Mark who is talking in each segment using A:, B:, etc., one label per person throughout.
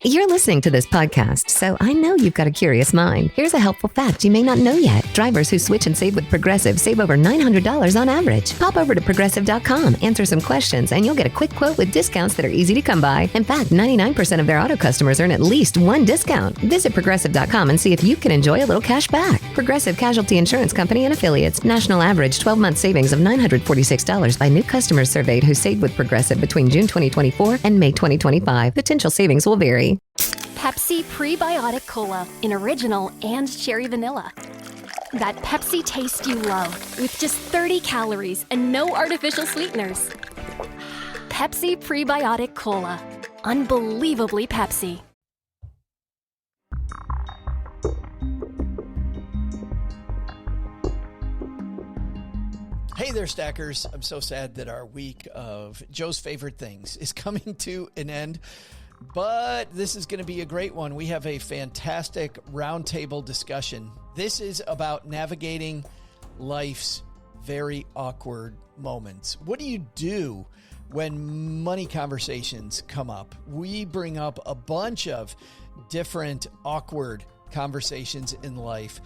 A: You're listening to this podcast, so I know you've got a curious mind. Here's a helpful fact you may not know yet. Drivers who switch and save with Progressive save over $900 on average. Pop over to Progressive.com, answer some questions, and you'll get a quick quote with discounts that are easy to come by. In fact, 99% of their auto customers earn at least one discount. Visit Progressive.com and see if you can enjoy a little cash back. Progressive Casualty Insurance Company and Affiliates. National average 12-month savings of $946 by new customers surveyed who saved with Progressive between June 2024 and May 2025. Potential savings will vary.
B: Pepsi Prebiotic Cola in original and cherry vanilla. That Pepsi taste you love with just 30 calories and no artificial sweeteners. Pepsi Prebiotic Cola. Unbelievably Pepsi.
C: Hey there, Stackers. I'm so sad that our week of Joe's favorite things is coming to an end, but this is going to be a great one. We have a fantastic roundtable discussion. This is about navigating life's very awkward moments. What do you do when money conversations come up? We bring up a bunch of different awkward conversations in life.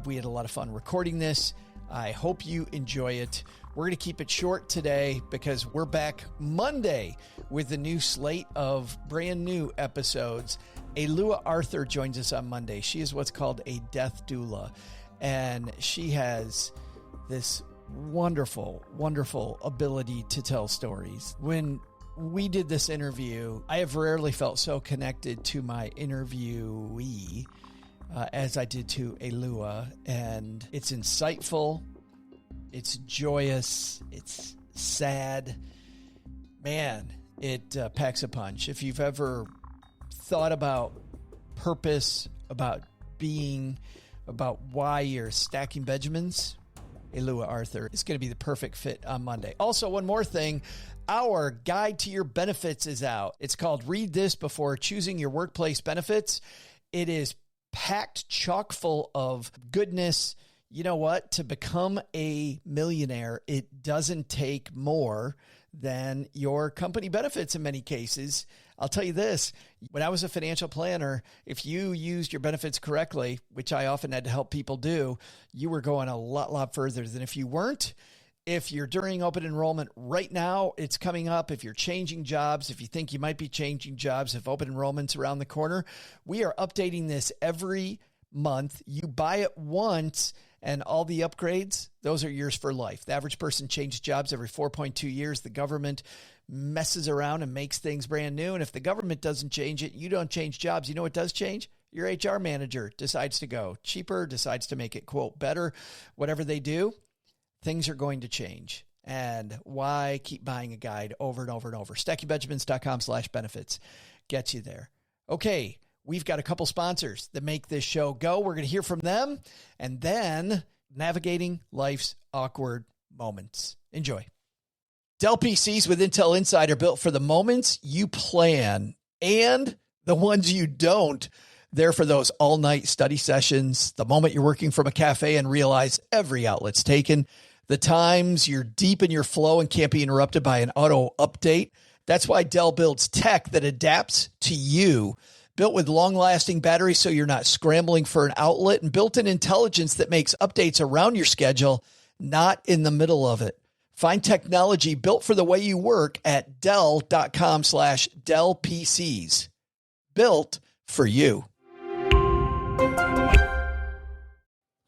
C: We had a lot of fun recording this. I hope you enjoy it. We're going to keep it short today because we're back Monday with a new slate of brand new episodes. Alua Arthur joins us on Monday. She is what's called a death doula, and she has this wonderful, wonderful ability to tell stories. When we did this interview, I have rarely felt so connected to my interviewee as I did to Alua, and it's insightful, it's joyous, it's sad. Man, it packs a punch. If you've ever thought about purpose, about being, about why you're stacking Benjamins, Alua Arthur is going to be the perfect fit on Monday. Also, one more thing. Our guide to your benefits is out. It's called Read This Before Choosing Your Workplace Benefits. It is packed chock full of goodness. You know what? To become a millionaire, it doesn't take more than your company benefits in many cases. I'll tell you this, when I was a financial planner, if you used your benefits correctly, which I often had to help people do, you were going a lot further than if you weren't. If you're during open enrollment right now, it's coming up. If you're changing jobs, if you think you might be changing jobs, if open enrollment's around the corner, we are updating this every month. You buy it once and all the upgrades, those are yours for life. The average person changes jobs every 4.2 years. The government messes around and makes things brand new. And if the government doesn't change it, you don't change jobs. You know what does change? Your HR manager decides to go cheaper, decides to make it, quote, better. Whatever they do, things are going to change. And why keep buying a guide over and over and over? StackingBenjamins.com/benefits gets you there. Okay, we've got a couple sponsors that make this show go. We're going to hear from them. And then navigating life's awkward moments. Enjoy. Dell PCs with Intel Inside are built for the moments you plan and the ones you don't. They're for those all-night study sessions, the moment you're working from a cafe and realize every outlet's taken, the times you're deep in your flow and can't be interrupted by an auto update. That's why Dell builds tech that adapts to you. Built with long-lasting batteries so you're not scrambling for an outlet, and built-in intelligence that makes updates around your schedule, not in the middle of it. Find technology built for the way you work at Dell.com/Dell PCs. Built for you.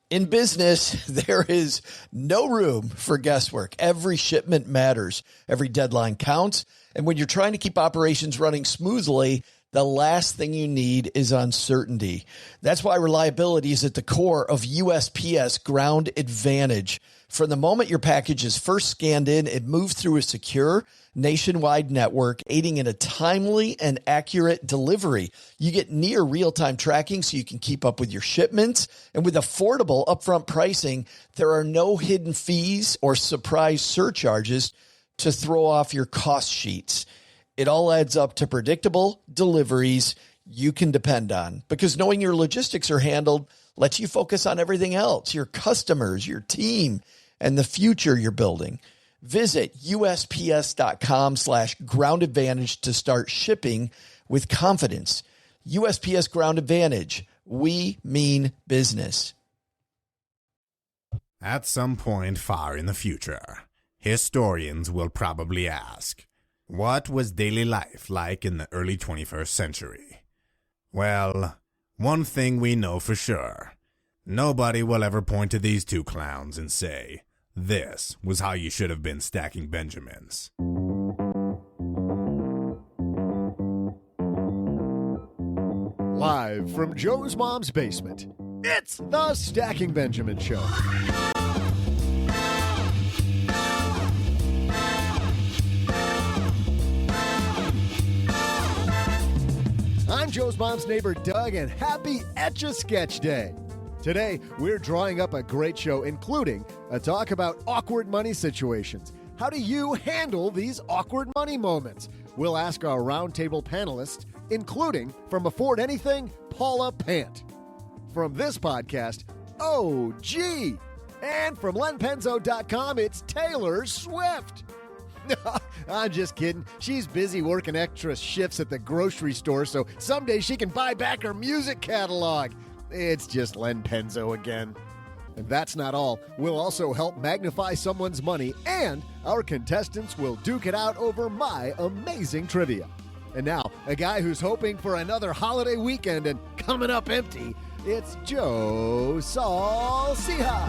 C: In business, there is no room for guesswork. Every shipment matters. Every deadline counts. And when you're trying to keep operations running smoothly, the last thing you need is uncertainty. That's why reliability is at the core of USPS Ground Advantage. From the moment your package is first scanned in, it moves through a secure nationwide network, aiding in a timely and accurate delivery. You get near real-time tracking so you can keep up with your shipments. And with affordable upfront pricing, there are no hidden fees or surprise surcharges to throw off your cost sheets. It all adds up to predictable deliveries you can depend on, because knowing your logistics are handled lets you focus on everything else, your customers, your team, and the future you're building. Visit USPS.com/ground advantage to start shipping with confidence. USPS Ground Advantage. We mean business.
D: At some point far in the future, historians will probably ask, what was daily life like in the early 21st century? Well, one thing we know for sure. Nobody will ever point to these two clowns and say, this was how you should have been stacking Benjamins.
E: Live from Joe's mom's basement, it's the Stacking Benjamin Show. I'm Joe's mom's neighbor, Doug, and happy Etch-a-Sketch Day. Today, we're drawing up a great show, including a talk about awkward money situations. How do you handle these awkward money moments? We'll ask our roundtable panelists, including, from Afford Anything, Paula Pant. From this podcast, oh, gee. And from lenpenzo.com, it's Taylor Swift. I'm just kidding. She's busy working extra shifts at the grocery store, so someday she can buy back her music catalog. It's just Len Penzo again. And that's not all. We'll also help magnify someone's money, and our contestants will duke it out over my amazing trivia. And now, a guy who's hoping for another holiday weekend and coming up empty, it's Joe Saul-Sehy.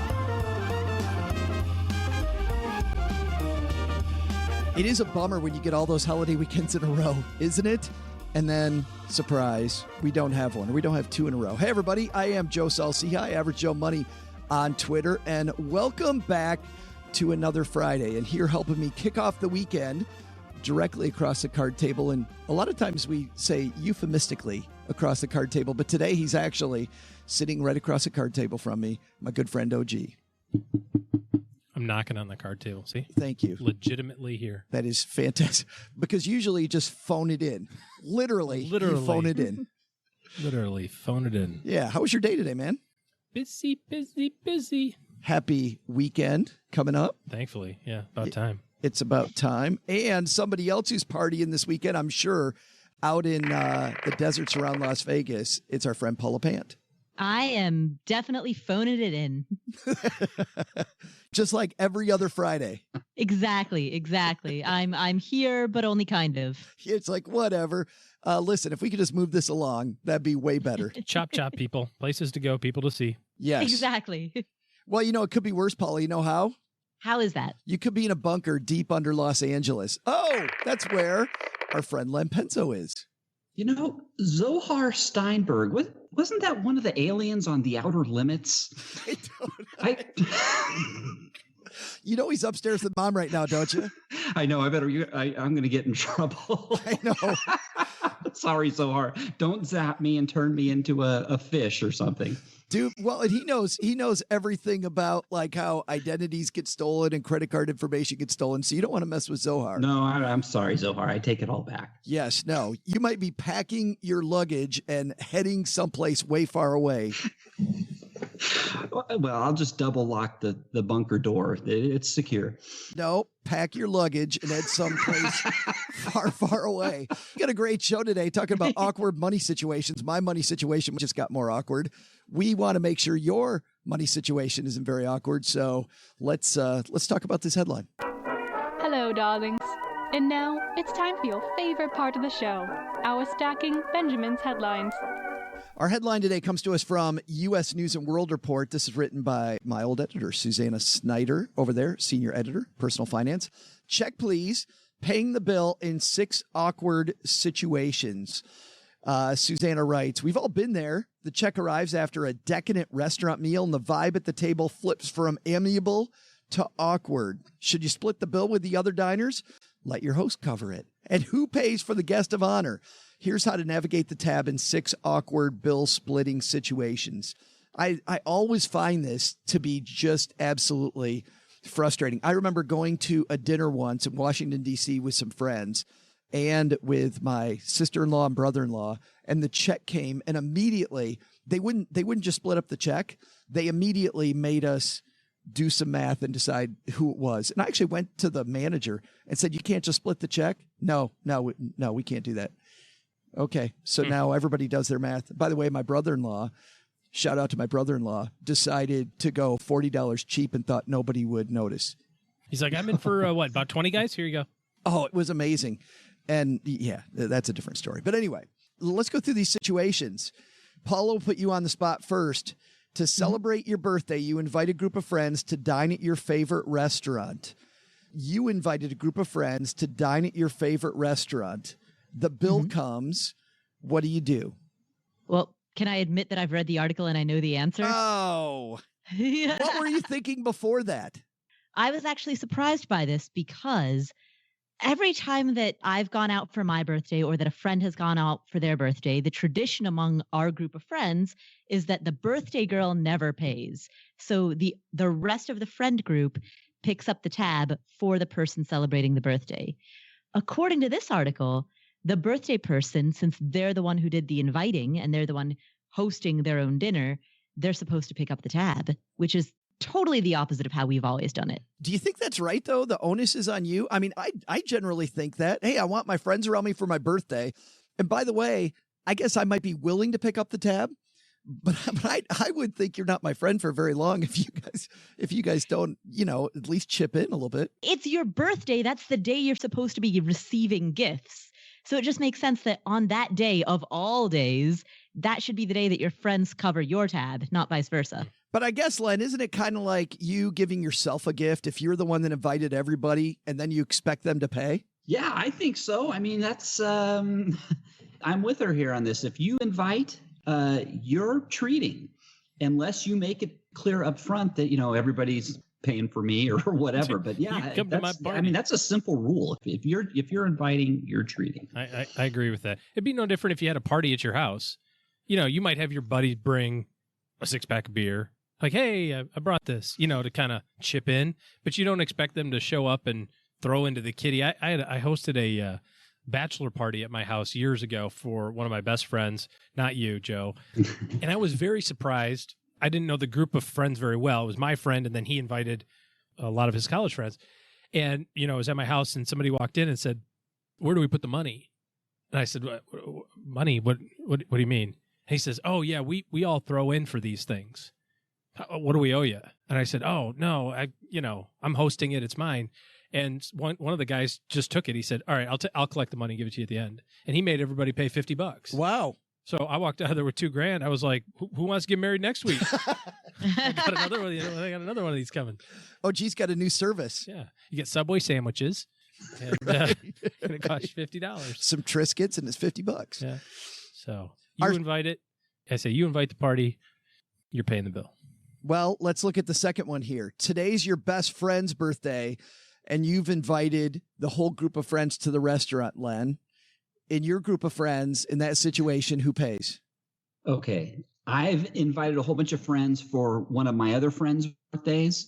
C: It is a bummer when you get all those holiday weekends in a row, isn't it? And then, surprise, we don't have one. We don't have two in a row. Hey, everybody, I am Joe Saul-Sehy, Average Joe Money on Twitter, and welcome back to another Friday. And here helping me kick off the weekend directly across the card table. And a lot of times we say euphemistically across the card table, but today he's actually sitting right across the card table from me, my good friend OG.
F: I'm knocking on the card table. See?
C: Thank you.
F: Legitimately here.
C: That is fantastic. Because usually you just phone it in. Literally. You phone it in.
F: Literally phone it in.
C: Yeah. How was your day today, man?
F: Busy, busy, busy.
C: Happy weekend coming up.
F: Thankfully. Yeah. About time.
C: It's about time. And somebody else who's partying this weekend, I'm sure, out in the deserts around Las Vegas, it's our friend Paula Pant.
G: I am definitely phoning it in.
C: Just like every other Friday.
G: Exactly. I'm here, but only kind of.
C: It's like, whatever. Listen, if we could just move this along, that'd be way better.
F: Chop, people. Places to go, people to see.
C: Yes.
G: Exactly.
C: Well, it could be worse, Paula. You know how?
G: How is that?
C: You could be in a bunker deep under Los Angeles. Oh, that's where our friend Len Penzo is.
H: Zohar Steinberg, wasn't that one of the aliens on The Outer Limits?
C: He's upstairs with Mom right now, don't you?
H: I know. I'm going to get in trouble.
C: I know.
H: Sorry, Zohar. Don't zap me and turn me into a fish or something.
C: Dude, well, and he knows everything about like how identities get stolen and credit card information gets stolen. So you don't want to mess with Zohar.
H: No, I'm sorry, Zohar. I take it all back.
C: Yes, no. You might be packing your luggage and heading someplace way far away.
H: Well, I'll just double lock the bunker door. It's secure.
C: No, pack your luggage and head someplace far, far away. We got a great show today talking about awkward money situations. My money situation just got more awkward. We want to make sure your money situation isn't very awkward. So let's talk about this headline.
I: Hello, darlings. And now it's time for your favorite part of the show, our Stacking Benjamin's headlines.
C: Our headline today comes to us from U.S. News and World Report. This is written by my old editor, Susanna Snyder, over there, senior editor, personal finance. Check, please. Paying the bill in 6 awkward situations. Susanna writes, we've all been there. The check arrives after a decadent restaurant meal and the vibe at the table flips from amiable to awkward. Should you split the bill with the other diners? Let your host cover it. And who pays for the guest of honor? Here's how to navigate the tab in 6 awkward bill splitting situations. I always find this to be just absolutely frustrating. I remember going to a dinner once in Washington, D.C. with some friends and with my sister-in-law and brother-in-law, and the check came, and immediately they wouldn't just split up the check. They immediately made us do some math and decide who it was. And I actually went to the manager and said, you can't just split the check? No, we can't do that. Okay. So now everybody does their math. By the way, my brother-in-law, shout out to my brother-in-law, decided to go $40 cheap and thought nobody would notice.
F: He's like, I'm in for about 20 guys? Here you go.
C: Oh, it was amazing. And yeah, that's a different story. But anyway, let's go through these situations. Paula will put you on the spot first. To celebrate your birthday, you invite a group of friends to dine at your favorite restaurant. You invited a group of friends to dine at your favorite restaurant. The bill comes. What do?
G: Well, can I admit that I've read the article and I know the answer?
C: Oh. What were you thinking before that?
G: I was actually surprised by this because every time that I've gone out for my birthday or that a friend has gone out for their birthday, the tradition among our group of friends is that the birthday girl never pays. So the rest of the friend group picks up the tab for the person celebrating the birthday. According to this article, the birthday person, since they're the one who did the inviting and they're the one hosting their own dinner, they're supposed to pick up the tab, which is totally the opposite of how we've always done it.
C: Do you think that's right, though? The onus is on you? I mean, I generally think that, hey, I want my friends around me for my birthday. And by the way, I guess I might be willing to pick up the tab, but I would think you're not my friend for very long if you guys don't, at least chip in a little bit.
G: It's your birthday. That's the day you're supposed to be receiving gifts. So it just makes sense that on that day of all days, that should be the day that your friends cover your tab, not vice versa.
C: But I guess, Len, isn't it kind of like you giving yourself a gift if you're the one that invited everybody and then you expect them to pay?
H: Yeah, I think so. I mean, that's I'm with her here on this. If you invite, you're treating, unless you make it clear up front that, everybody's paying for me or whatever. But yeah,
F: come to my party.
H: I mean, that's a simple rule. If you're inviting, you're treating.
F: I agree with that. It'd be no different if you had a party at your house. You might have your buddies bring a 6-pack of beer. Like, hey, I brought this, to kind of chip in, but you don't expect them to show up and throw into the kitty. I hosted a bachelor party at my house years ago for one of my best friends, not you, Joe. And I was very surprised. I didn't know the group of friends very well. It was my friend, and then he invited a lot of his college friends. And, I was at my house, and somebody walked in and said, where do we put the money? And I said, money? What do you mean? And he says, oh, yeah, we all throw in for these things. What do we owe you? And I said, oh, no, I'm hosting it. It's mine. And one of the guys just took it. He said, all right, I'll collect the money and give it to you at the end. And he made everybody pay $50.
C: Wow.
F: So I walked out of there with $2,000. I was like, who wants to get married next week? I got another one. I got another one of these coming.
C: Oh, geez, got a new service.
F: Yeah. You get Subway sandwiches. And it costs you $50.
C: Some Triscuits and it's $50.
F: Yeah. So you invite it. I say you invite the party. You're paying the bill.
C: Well, let's look at the second one here. Today's your best friend's birthday, and you've invited the whole group of friends to the restaurant, Len. In your group of friends, in that situation, who pays?
H: Okay. I've invited a whole bunch of friends for one of my other friends' birthdays.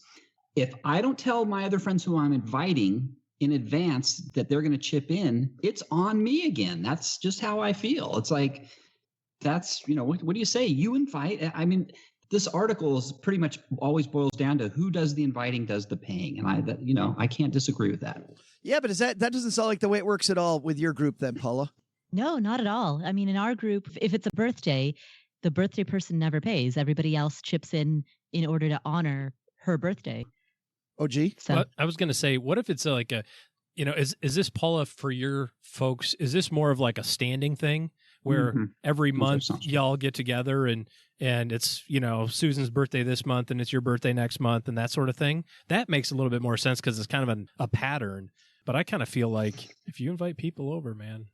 H: If I don't tell my other friends who I'm inviting in advance that they're going to chip in, it's on me again. That's just how I feel. It's like, what do you say? You invite. I mean, this article is pretty much always boils down to who does the inviting, does the paying. And I can't disagree with that.
C: Yeah, but that doesn't sound like the way it works at all with your group then, Paula.
G: No, not at all. I mean, in our group, if it's a birthday, the birthday person never pays. Everybody else chips in order to honor her birthday.
C: Oh, gee.
G: So
F: well, I was going to say, what if it's like is this, Paula, for your folks, is this more of like a standing thing where every month y'all get together and it's, Susan's birthday this month and it's your birthday next month and that sort of thing? That makes a little bit more sense because it's kind of a pattern. But I kind of feel like if you invite people over, man,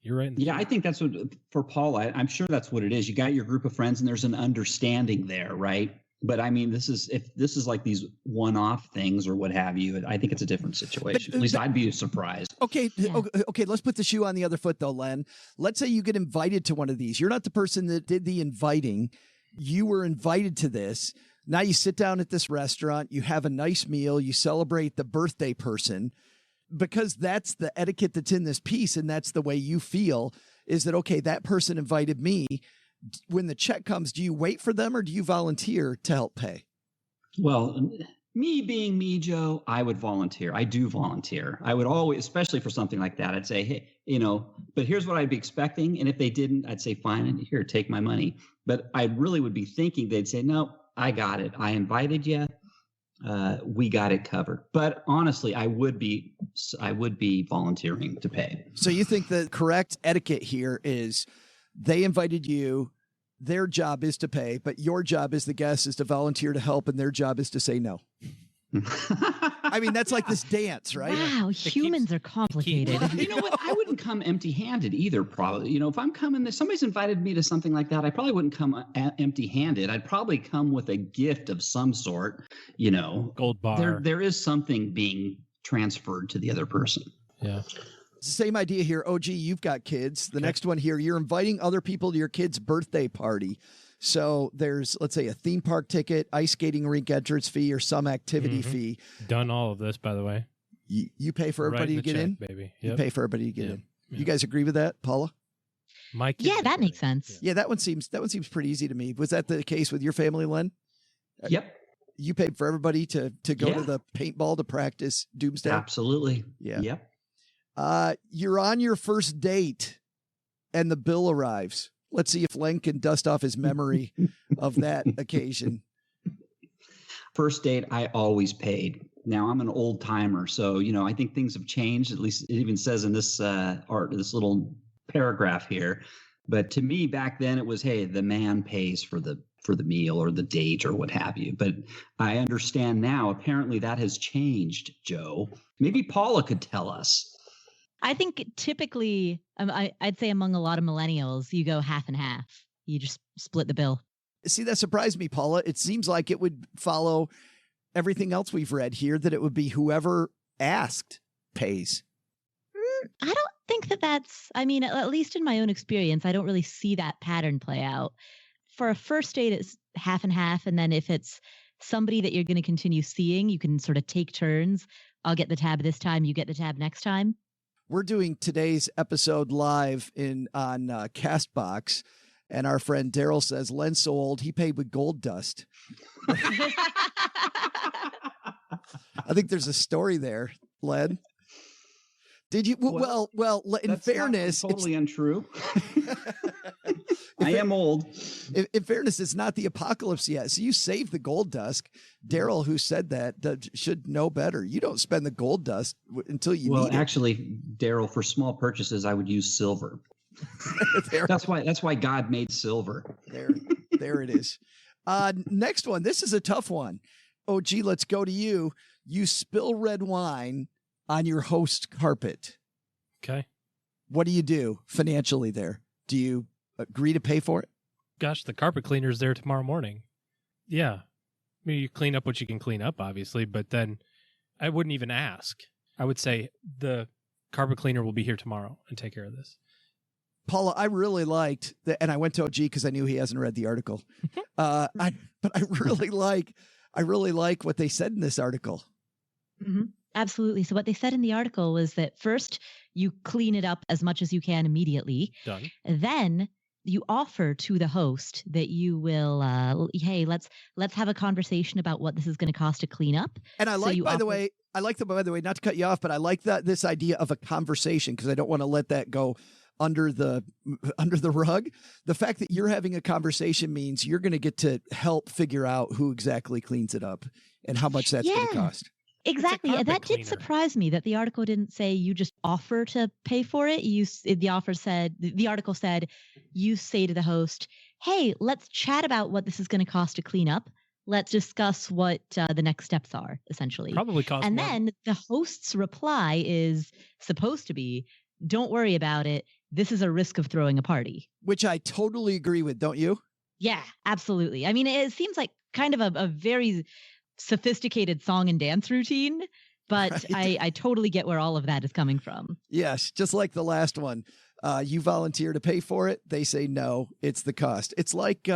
F: you're right.
H: I think that's what, for Paula, I'm sure that's what it is. You got your group of friends and there's an understanding there, right? But I mean, if this is like these one-off things or what have you, I think it's a different situation. At least I'd be surprised.
C: Okay. Let's put the shoe on the other foot, though, Len. Let's say you get invited to one of these. You're not the person that did the inviting. You were invited to this. Now you sit down at this restaurant. You have a nice meal. You celebrate the birthday person because that's the etiquette that's in this piece, and that's the way you feel. Is that okay? That person invited me. When the check comes, do you wait for them or do you volunteer to help pay?
H: Well, Me being me, Joe, I would volunteer. I do volunteer. I would always, especially for something like that, I'd say, hey, but here's what I'd be expecting. And if they didn't, I'd say, fine, here, take my money. But I really would be thinking they'd say, no, I got it. I invited you. We got it covered. But honestly, I would be volunteering to pay.
C: So you think the correct etiquette here is they invited you, their job is to pay, but your job as the guest is to volunteer to help, and their job is to say no. I mean, that's like this dance, right?
G: Wow, humans are complicated.
H: Well, you know what? I wouldn't come empty-handed either, probably. If I'm coming, if somebody's invited me to something like that, I probably wouldn't come empty-handed. I'd probably come with a gift of some sort,
F: Gold bar.
H: There is something being transferred to the other person.
F: Yeah.
C: Same idea here. OG, you've got kids. The next one here, you're inviting other people to your kid's birthday party. So there's, let's say, a theme park ticket, ice skating rink entrance fee, or some activity fee.
F: Done all of this, by the way.
C: You pay for everybody to get in?
F: Baby.
C: Yep. You pay for everybody to get in. Yep. You guys agree with that, Paula?
G: Yeah, that makes sense.
C: Yeah, that one seems pretty easy to me. Was that the case with your family, Len?
H: Yep.
C: You paid for everybody to go to the paintball to practice Doomsday?
H: Absolutely.
C: Yeah.
H: Yep.
C: You're on your first date and the bill arrives. Let's see if Len can dust off his memory of that occasion.
H: First date, I always paid. Now I'm an old timer, so I think things have changed. At least it even says in this this little paragraph here. But to me, back then, it was, hey, the man pays for the meal or the date or what have you. But I understand now. Apparently, that has changed, Joe. Maybe Paula could tell us.
G: I think typically, I'd say among a lot of millennials, you go half and half. You just split the bill. See, that surprised me, Paula. It seems like it would follow everything else we've read here, that it would be whoever asked pays. I don't think that's, at least in my own experience, I don't really see that pattern play out. For a first date, it's half and half. And then if it's somebody that you're going to continue seeing, you can sort of take turns. I'll get the tab this time, you get the tab next time.
C: We're doing today's episode live on Castbox, and our friend Daryl says, Len's so old, he paid with gold dust. I think there's a story there, Len. Did you? Well, in fairness,
H: totally untrue. I am old.
C: In fairness, it's not the apocalypse yet. So you saved the gold dust. Daryl, who said that, should know better. You don't spend the gold dust until you need it.
H: Well, actually, Daryl, for small purchases, I would use silver. That's why God made silver.
C: There it is. Next one. This is a tough one. OG, let's go to you. You spill red wine on your host carpet.
F: Okay.
C: What do you do financially there? Do you agree to pay for it?
F: Gosh, the carpet cleaner's there tomorrow morning. Yeah. You clean up what you can clean up, obviously, but then I wouldn't even ask. I would say the carpet cleaner will be here tomorrow and take care of this.
C: Paula, I really liked that, and I went to OG because I knew he hasn't read the article. But I really like what they said in this article.
G: Mm-hmm. Absolutely. So what they said in the article was that first you clean it up as much as you can immediately.
F: Done.
G: Then you offer to the host that you will, hey, let's have a conversation about what this is going to cost to clean up.
C: And I like, by the way, not to cut you off, but I like this idea of a conversation, because I don't want to let that go under the rug. The fact that you're having a conversation means you're going to get to help figure out who exactly cleans it up and how much that's going to cost.
G: Exactly. And that did surprise me that the article didn't say you just offer to pay for it. The article said, you say to the host, hey, let's chat about what this is going to cost to clean up. Let's discuss what the next steps are, essentially.
F: Probably cost
G: And
F: more.
G: then the host's reply is supposed to be, don't worry about it. This is a risk of throwing a party.
C: Which I totally agree with, don't you?
G: Yeah, absolutely. I mean, it seems like kind of a very sophisticated song and dance routine, but right. I totally get where all of that is coming from.
C: Yes, just like the last one. You volunteer to pay for it. They say no, it's the cost. It's like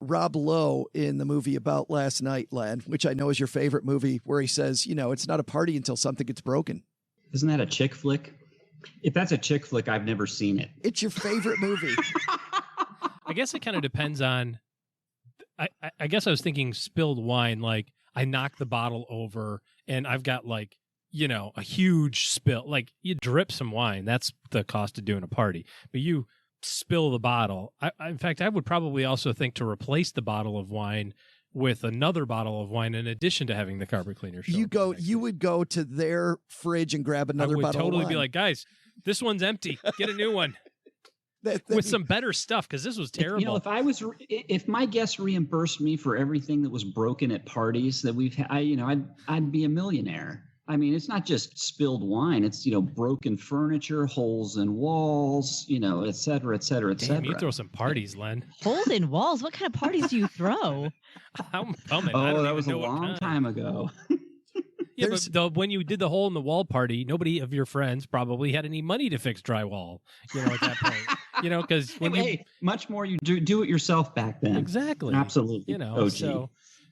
C: Rob Lowe in the movie About Last Night, Len, which I know is your favorite movie, where he says, it's not a party until something gets broken.
H: Isn't that a chick flick? If that's a chick flick, I've never seen it.
C: It's your favorite movie.
F: I guess it kind of depends on, I guess I was thinking spilled wine. Like, I knock the bottle over and I've got like, you know, a huge spill. Like you drip some wine. That's the cost of doing a party. But you spill the bottle. In fact, I would probably also think to replace the bottle of wine with another bottle of wine in addition to having the carpet cleaner show.
C: You would go to their fridge and grab another bottle of wine.
F: I would totally be like, guys, this one's empty. Get a new one. With some better stuff, because this was terrible.
H: You know, if my guests reimbursed me for everything that was broken at parties that we've had, I'd be a millionaire. I mean, it's not just spilled wine. It's, broken furniture, holes in walls, et cetera, et cetera, et cetera.
F: Damn, you throw some parties, Len.
G: Holes in walls? What kind of parties do you throw?
F: I'm coming.
H: Oh, that was a long time ago.
F: Yeah, but when you did the hole in the wall party, nobody of your friends probably had any money to fix drywall, at that point. Because
H: much more you do it yourself back then.
F: Exactly.
H: Absolutely.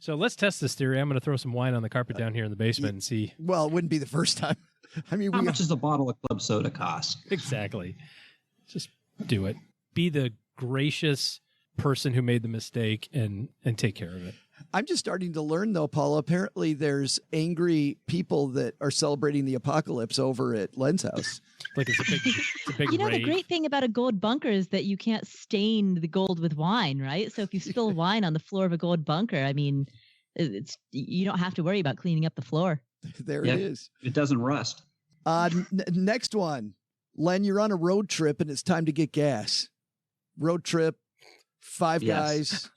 F: So let's test this theory. I'm going to throw some wine on the carpet down here in the basement and see.
C: Well, it wouldn't be the first time. I mean,
H: how much does a bottle of club soda cost?
F: Exactly. Just do it. Be the gracious person who made the mistake and take care of it.
C: I'm just starting to learn, though, Paula. Apparently, there's angry people that are celebrating the apocalypse over at Len's house.
F: Like it's a big
G: the
F: rave.
G: great thing about a gold bunker is that you can't stain the gold with wine, right? So if you spill wine on the floor of a gold bunker, I mean, you don't have to worry about cleaning up the floor.
C: There it is.
H: It doesn't rust.
C: Next one. Len, you're on a road trip and it's time to get gas. Road trip, five guys.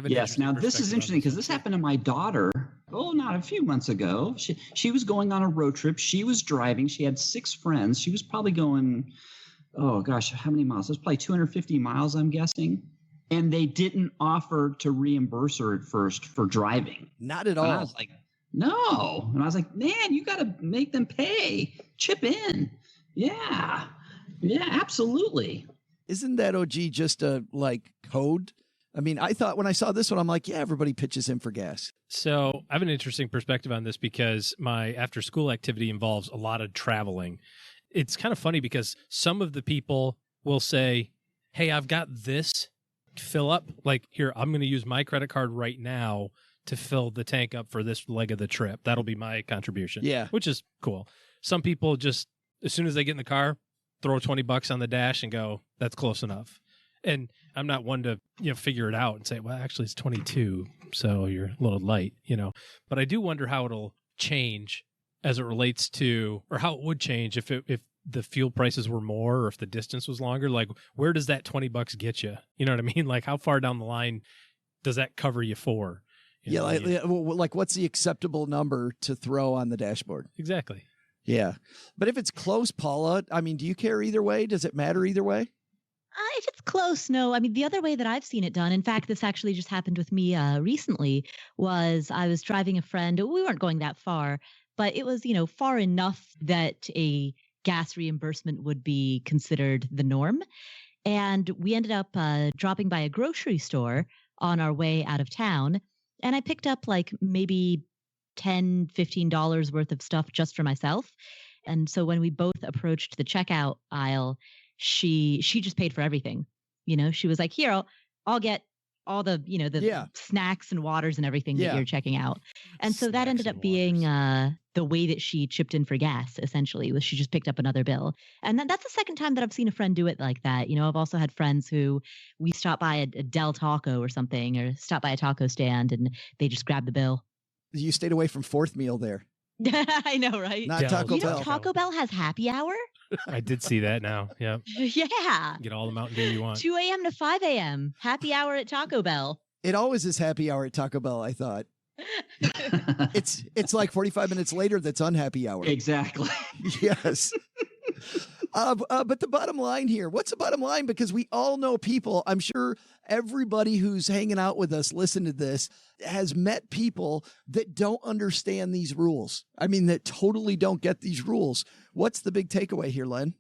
H: Yes. Now, this is interesting because this happened to my daughter, not a few months ago. She was going on a road trip. She was driving. She had 6 friends. She was probably going, how many miles? It was probably 250 miles, I'm guessing. And they didn't offer to reimburse her at first for driving.
C: Not at all.
H: And I was like, no. And I was like, man, you got to make them pay. Chip in. Yeah. Yeah, absolutely.
C: Isn't that, OG, just a code? I mean, I thought when I saw this one, I'm like, yeah, everybody pitches in for gas.
F: So I have an interesting perspective on this because my after school activity involves a lot of traveling. It's kind of funny because some of the people will say, hey, I've got this to fill up. Like, here, I'm going to use my credit card right now to fill the tank up for this leg of the trip. That'll be my contribution.
C: Yeah.
F: Which is cool. Some people just, as soon as they get in the car, throw $20 on the dash and go, that's close enough. And I'm not one to, figure it out and say, well, actually it's 22, so you're a little light, But I do wonder how it'll change as it relates to, or how it would change if the fuel prices were more or if the distance was longer. Like, where does that $20 get you? You know what I mean? Like, how far down the line does that cover you for?
C: Like what's the acceptable number to throw on the dashboard?
F: Exactly.
C: Yeah. But if it's close, Paula, I mean, do you care either way? Does it matter either way?
G: If it's close, no. I mean, the other way that I've seen it done, in fact, this actually just happened with me recently, was I was driving a friend. We weren't going that far, but it was, far enough that a gas reimbursement would be considered the norm. And we ended up dropping by a grocery store on our way out of town. And I picked up maybe $10, $15 worth of stuff just for myself. And so when we both approached the checkout aisle, she just paid for everything. She was like, here, I'll get all the, the snacks and waters and everything that you're checking out. And so that ended up being the way that she chipped in for gas, essentially, was she just picked up another bill. And that's the second time that I've seen a friend do it like that. I've also had friends who we stopped by a Del Taco or something, or stopped by a taco stand and they just grabbed the bill.
C: You stayed away from fourth meal there.
G: I know, right?
C: Not Taco Bell.
G: Taco Bell has happy hour?
F: I did see that now. Yeah.
G: Yeah.
F: Get all the Mountain Dew you want.
G: 2 a.m. to 5 a.m. Happy hour at Taco Bell.
C: It always is happy hour at Taco Bell, I thought. It's like 45 minutes later that's unhappy hour.
H: Exactly.
C: Yes. But the bottom line here, what's the bottom line? Because we all know people, I'm sure everybody who's hanging out with us, listen to this, has met people that don't understand these rules. I mean, that totally don't get these rules. What's the big takeaway here, Len?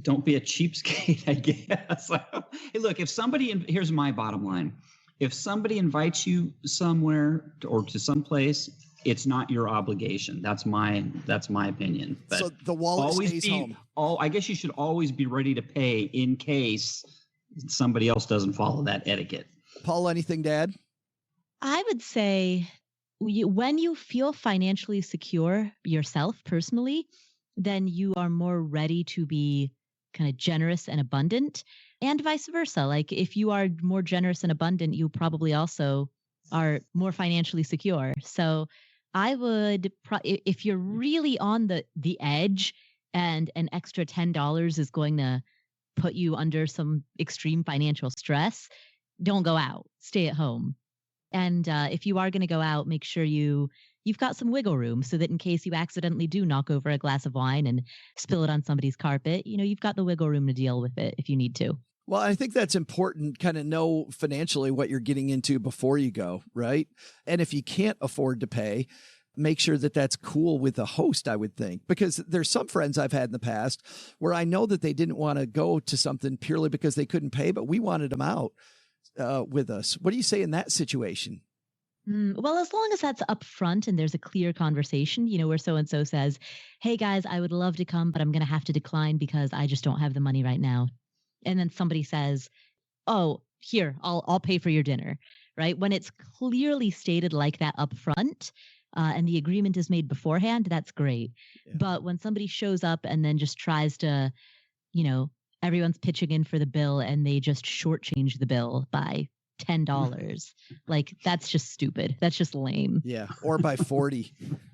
H: Don't be a cheapskate, I guess. Hey, look, here's my bottom line. If somebody invites you somewhere or to some place, it's not your obligation. That's my opinion. But
C: so the wallet stays home.
H: I guess you should always be ready to pay in case somebody else doesn't follow that etiquette.
C: Paul, anything to add?
G: I would say when you feel financially secure yourself personally, then you are more ready to be kind of generous and abundant, and vice versa. Like if you are more generous and abundant, you probably also are more financially secure. So I would, if you're really on the edge and an extra $10 is going to put you under some extreme financial stress, don't go out. Stay at home. And if you are going to go out, make sure you've got some wiggle room so that in case you accidentally do knock over a glass of wine and spill it on somebody's carpet, you've got the wiggle room to deal with it if you need to.
C: Well, I think that's important, kind of know financially what you're getting into before you go, right? And if you can't afford to pay, make sure that that's cool with the host, I would think, because there's some friends I've had in the past where I know that they didn't want to go to something purely because they couldn't pay, but we wanted them out with us. What do you say in that situation?
G: Well, as long as that's up front and there's a clear conversation, where so-and-so says, hey guys, I would love to come, but I'm going to have to decline because I just don't have the money right now. And then somebody says, oh, here, I'll pay for your dinner, right? When it's clearly stated like that up front, and the agreement is made beforehand, that's great. Yeah. But when somebody shows up and then just tries to, everyone's pitching in for the bill and they just shortchange the bill by $10, like that's just stupid. That's just lame.
C: Yeah, or by 40,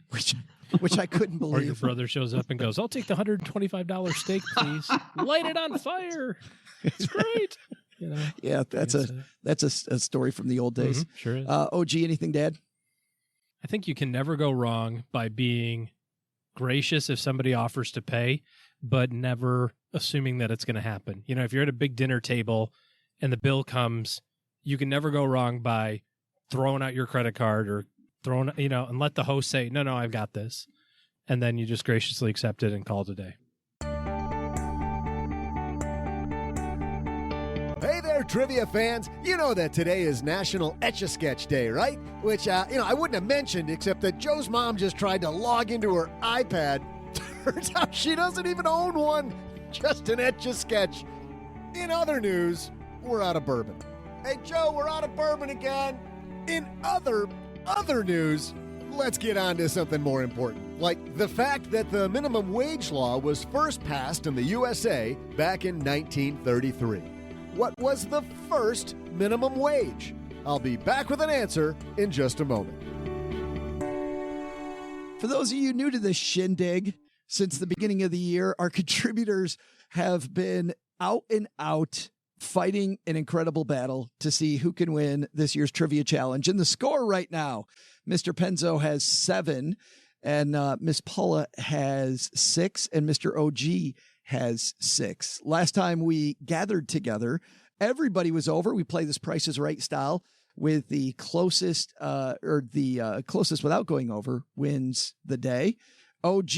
C: which I couldn't believe.
F: Or your brother shows up and goes, "I'll take the $125 steak, please. Light it on fire. It's great."
C: Yeah, that's a story from the old days.
F: Mm-hmm, sure is.
C: OG, anything, Dad?
F: I think you can never go wrong by being gracious if somebody offers to pay, but never assuming that it's going to happen. If you're at a big dinner table and the bill comes, you can never go wrong by throwing out your credit card or and let the host say, no, I've got this. And then you just graciously accept it and call it a day.
E: Hey there, trivia fans. You know that today is National Etch-a-Sketch Day, right? Which, I wouldn't have mentioned except that Joe's mom just tried to log into her iPad. Turns out she doesn't even own one. Just an Etch-a-Sketch. In other news, we're out of bourbon. Hey, Joe, we're out of bourbon again. In other news, let's get on to something more important, like the fact that the minimum wage law was first passed in the USA back in 1933. What was the first minimum wage? I'll be back with an answer in just a moment.
C: For those of you new to this shindig, since the beginning of the year, our contributors have been out and out fighting an incredible battle to see who can win this year's trivia challenge. And the score right now, Mr. Penzo has 7, and Miss Paula has 6, and Mr. OG has 6. Last time we gathered together, everybody was over. We play this Price is Right style with the closest closest without going over wins the day. OG,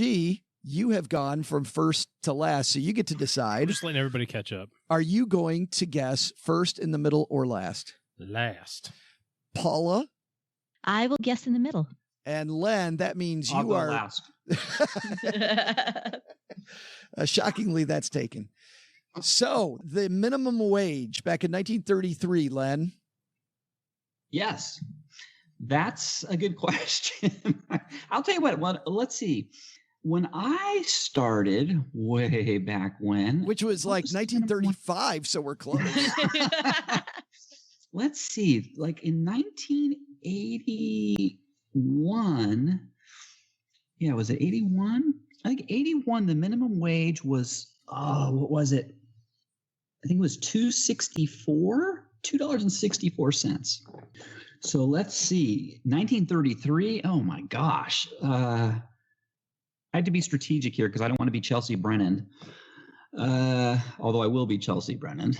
C: you have gone from first to last, so you get to decide.
F: I'm just letting everybody catch up.
C: Are you going to guess first, in the middle, or last?
F: Last.
C: Paula?
G: I will guess in the middle.
C: And Len, that means you are
H: last.
C: Shockingly, that's taken. So the minimum wage back in 1933, Len?
H: Yes, that's a good question. I'll tell you what, let's see. When I started way back when,
C: which was like 1935, so we're close.
H: Let's see, like in 1981, yeah, was it 81? I think 81, the minimum wage was, what was it? I think it was $2.64. So let's see, 1933. Oh my gosh. I had to be strategic here because I don't want to be Chelsea Brennan. Although I will be Chelsea Brennan.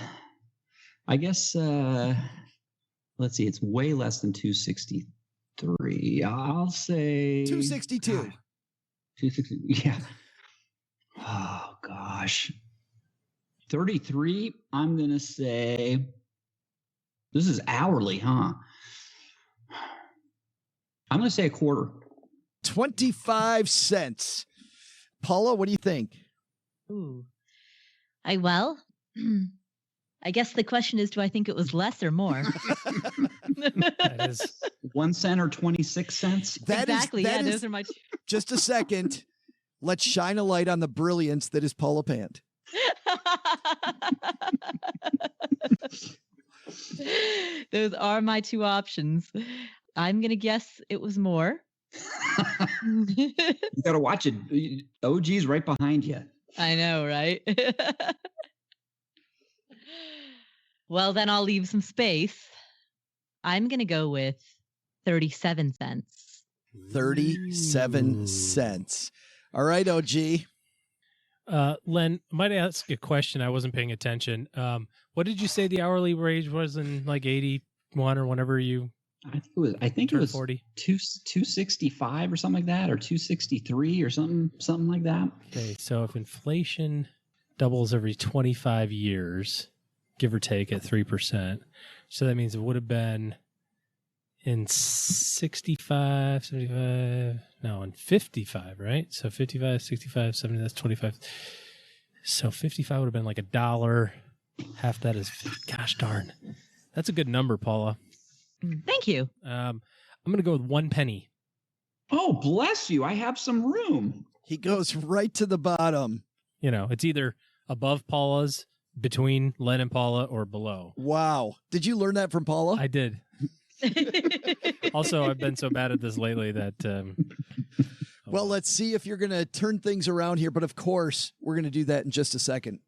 H: I guess, let's see, it's way less than 263. I'll say
C: 262.
H: 260. Yeah. Oh gosh. 33. I'm going to say, this is hourly, huh? I'm going to say a quarter.
C: 25 cents. Paula, what do you think?
G: Ooh. I guess the question is, do I think it was less or more?
F: That is
H: 1 cent or 26 cents.
G: Exactly. Those are my.
E: Just a second. Let's shine a light on the brilliance that is Paula Pant.
G: Those are my two options. I'm going to guess it was more.
H: You got to watch it. OG's right behind you.
G: I know, right? Well, then I'll leave some space. I'm going to go with 37 cents.
E: 37 cents. All right, OG.
F: Len, might I ask a question? I wasn't paying attention. What did you say the hourly wage was in like 81 or whenever you
H: I think it was
F: 40?
H: 265 or something like that, or 263 or something like that.
F: Okay, so if inflation doubles every 25 years, give or take at 3%, so that means it would have been in 65, 75, no, in 55, right? So 55, 65, 70, that's 25. So 55 would have been like $1. Half that is, gosh darn. That's a good number, Paula.
G: Thank you.
F: I'm going to go with 1 penny.
H: Oh, bless you. I have some room.
E: He goes right to the bottom.
F: You know, it's either above Paula's, between Len and Paula, or below.
E: Wow. Did you learn that from Paula?
F: I did. Also, I've been so bad at this lately that...
E: Well, let's see if you're going to turn things around here. But of course, we're going to do that in just a second.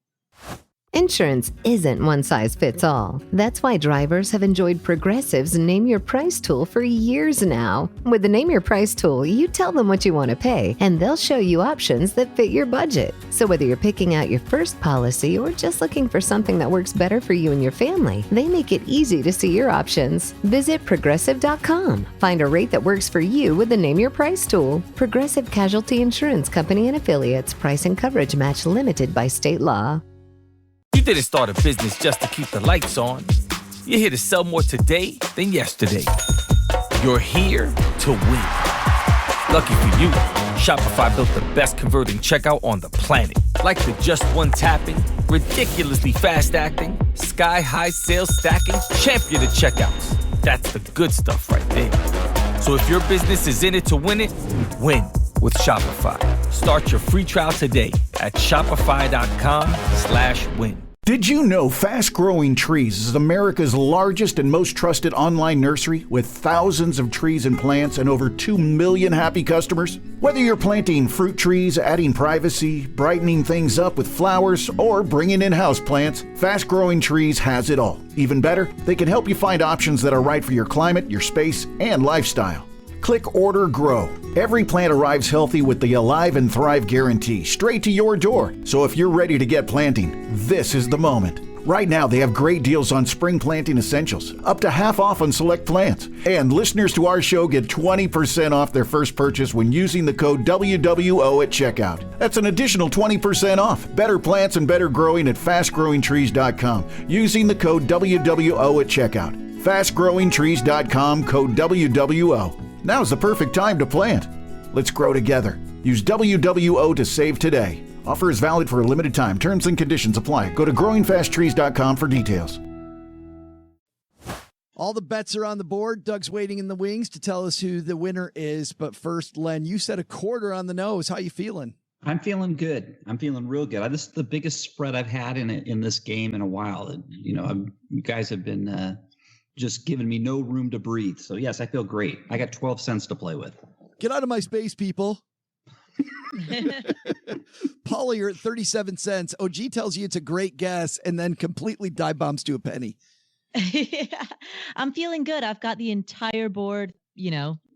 A: Insurance isn't one size fits all. That's why drivers have enjoyed Progressive's Name Your Price tool for years now. With the Name Your Price tool, you tell them what you want to pay, and they'll show you options that fit your budget. So whether you're picking out your first policy or just looking for something that works better for you and your family, they make it easy to see your options. Visit Progressive.com. Find a rate that works for you with the Name Your Price tool. Progressive Casualty Insurance Company and Affiliates. Price and coverage match limited by state law.
J: You didn't start a business just to keep the lights on. You're here to sell more today than yesterday. You're here to win. Lucky for you, Shopify built the best converting checkout on the planet. Like the just one tapping, ridiculously fast acting, sky-high sales stacking, champion of checkouts. That's the good stuff right there. So if your business is in it to win it, win with Shopify. Start your free trial today at shopify.com/win.
K: Did you know Fast Growing Trees is America's largest and most trusted online nursery with thousands of trees and plants and over 2 million happy customers? Whether you're planting fruit trees, adding privacy, brightening things up with flowers, or bringing in houseplants, Fast Growing Trees has it all. Even better, they can help you find options that are right for your climate, your space, and lifestyle. Click Order Grow. Every plant arrives healthy with the Alive and Thrive guarantee straight to your door. So if you're ready to get planting, this is the moment. Right now, they have great deals on spring planting essentials, up to half off on select plants. And listeners to our show get 20% off their first purchase when using the code WWO at checkout. That's an additional 20% off. Better plants and better growing at fastgrowingtrees.com using the code WWO at checkout. Fastgrowingtrees.com, code WWO. Now's the perfect time to plant. Let's grow together. Use WWO to save today. Offer is valid for a limited time. Terms and conditions apply. Go to growingfasttrees.com for details.
E: All the bets are on the board. Doug's waiting in the wings to tell us who the winner is. But first, Len, you said a quarter on the nose. How you feeling?
H: I'm feeling good. I'm feeling real good. This is the biggest spread I've had in this game in a while. You know, you guys have been just giving me no room to breathe. So yes, I feel great. I got 12 cents to play with.
E: Get out of my space, people. Paula, you're at 37 cents. OG tells you it's a great guess and then completely dive bombs to a penny.
G: Yeah, I'm feeling good. I've got the entire board,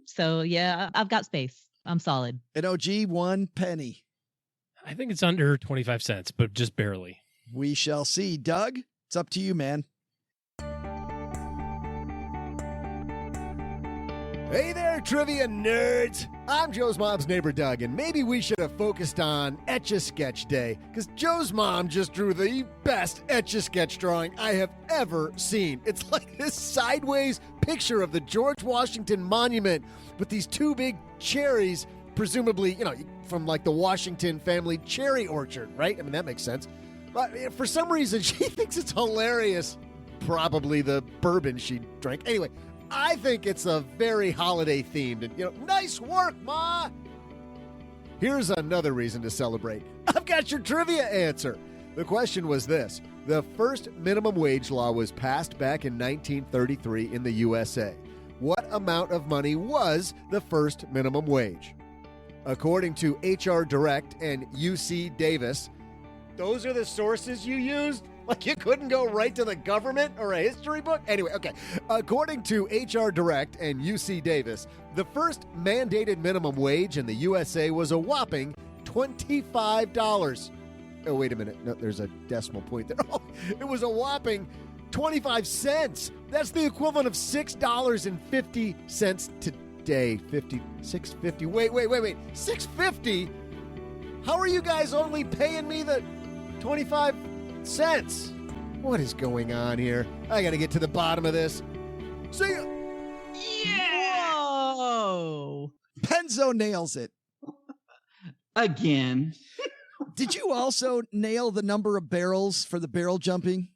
G: so yeah, I've got space. I'm solid.
E: And OG, 1 penny.
F: I think it's under 25 cents, but just barely.
E: We shall see. Doug, it's up to you, man.
L: Hey there, trivia nerds! I'm Joe's mom's neighbor, Doug, and maybe we should have focused on Etch-a-Sketch Day, because Joe's mom just drew the best Etch-a-Sketch drawing I have ever seen. It's like this sideways picture of the George Washington Monument with these 2 big cherries, presumably, from like the Washington family cherry orchard, right? I mean, that makes sense. But for some reason, she thinks it's hilarious. Probably the bourbon she drank. Anyway, I think it's a very holiday themed. And, nice work, Ma! Here's another reason to celebrate. I've got your trivia answer. The question was this. The first minimum wage law was passed back in 1933 in the USA. What amount of money was the first minimum wage? According to HR Direct and UC Davis, those are the sources you used? Like you couldn't go right to the government or a history book? Anyway, okay. According to HR Direct and UC Davis, the first mandated minimum wage in the USA was a whopping $25. Oh, wait a minute. No, there's a decimal point there. Oh, it was a whopping 25 cents. That's the equivalent of $6.50 today. $6.50. Wait. $6.50? How are you guys only paying me the 25 cents? What is going on here? I got to get to the bottom of this. See ya.
G: Yeah! Whoa!
C: Penzo nails it.
H: Again.
C: Did you also nail the number of barrels for the barrel jumping?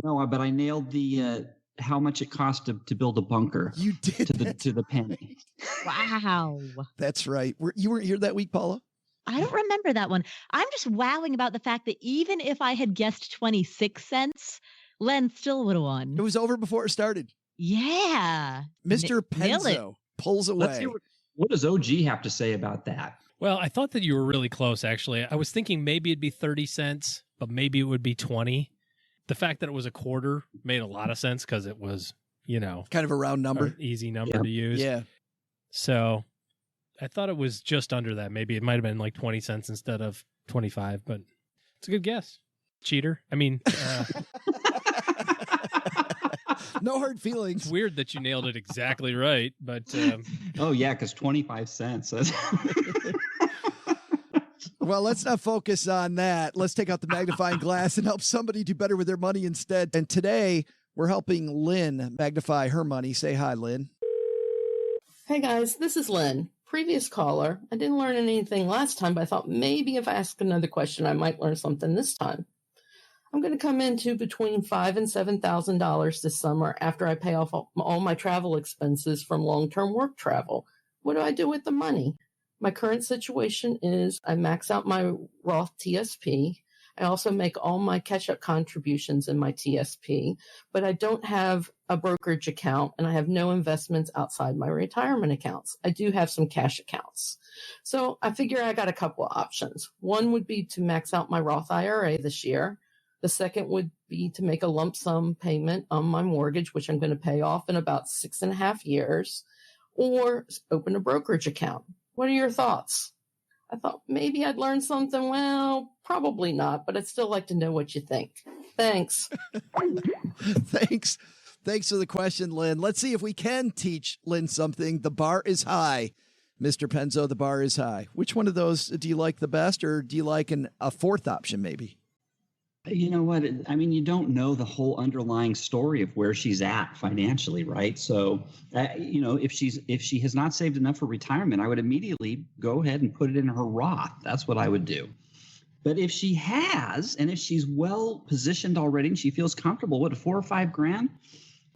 H: No, but I nailed the how much it cost to build a bunker.
C: You did
H: to the penny.
G: Wow.
C: That's right. You weren't here that week, Paula?
G: I don't remember that one. I'm just wowing about the fact that even if I had guessed 26 cents, Len still would have won.
C: It was over before it started.
G: Yeah.
C: Mr. Penzo pulls away.
H: Let's hear what does OG have to say about that?
F: Well, I thought that you were really close, actually. I was thinking maybe it'd be 30 cents, but maybe it would be 20. The fact that it was a quarter made a lot of sense because it was,
C: kind of a round number.
F: An easy number to use.
C: Yeah.
F: So I thought it was just under that. Maybe it might have been like 20 cents instead of 25, but it's a good guess. Cheater. I mean,
C: no hard feelings.
F: It's weird that you nailed it exactly right, but
H: oh yeah, because 25 cents.
C: Well, let's not focus on that. Let's take out the magnifying glass and help somebody do better with their money instead. And today we're helping Lynn magnify her money. Say hi, Lynn.
M: Hey guys, this is Lynn. Previous caller. I didn't learn anything last time, but I thought maybe if I ask another question, I might learn something this time. I'm going to come into between $5,000 and $7,000 this summer after I pay off all my travel expenses from long-term work travel. What do I do with the money? My current situation is I max out my Roth TSP. I also make all my catch-up contributions in my TSP, but I don't have a brokerage account and I have no investments outside my retirement accounts. I do have some cash accounts. So I figure I got a couple of options. One would be to max out my Roth IRA this year. The second would be to make a lump sum payment on my mortgage, which I'm going to pay off in about 6.5 years, or open a brokerage account. What are your thoughts? I thought maybe I'd learn something. Well, probably not, but I'd still like to know what you think. Thanks.
C: Thanks for the question, Lynn. Let's see if we can teach Lynn something. The bar is high. Mr. Penzo, the bar is high. Which one of those do you like the best, or do you like a fourth option maybe?
H: You know what? I mean, you don't know the whole underlying story of where she's at financially, right? So, if she has not saved enough for retirement, I would immediately go ahead and put it in her Roth. That's what I would do. But if she has, and if she's well positioned already and she feels comfortable, $4 or $5 grand,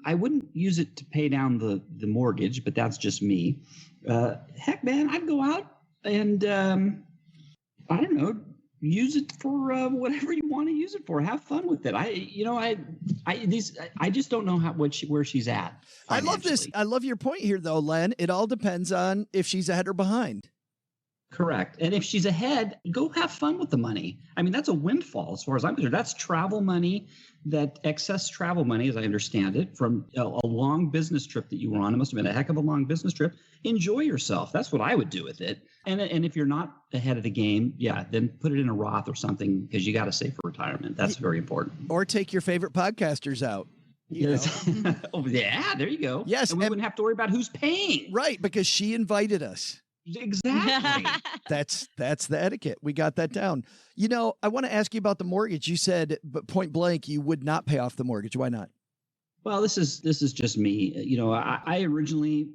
H: I wouldn't use it to pay down the mortgage, but that's just me. Heck, man, I'd go out and I don't know. Use it for whatever you want to use it for. Have fun with it. I just don't know where she's at.
C: I love this. I love your point here, though, Len. It all depends on if she's ahead or behind.
H: Correct. And if she's ahead, go have fun with the money. I mean, that's a windfall as far as I'm concerned. That's travel money, that excess travel money, as I understand it, from a long business trip that you were on. It must have been a heck of a long business trip. Enjoy yourself. That's what I would do with it. And if you're not ahead of the game, then put it in a Roth or something because you got to save for retirement. That's very important.
C: Or take your favorite podcasters out.
H: Yes. Oh, yeah, there you go.
C: Yes.
H: And we wouldn't have to worry about who's paying.
C: Right, because she invited us.
H: Exactly.
C: That's the etiquette. We got that down. I want to ask you about the mortgage. You said, but point blank, you would not pay off the mortgage. Why not?
H: Well, this is just me. I originally,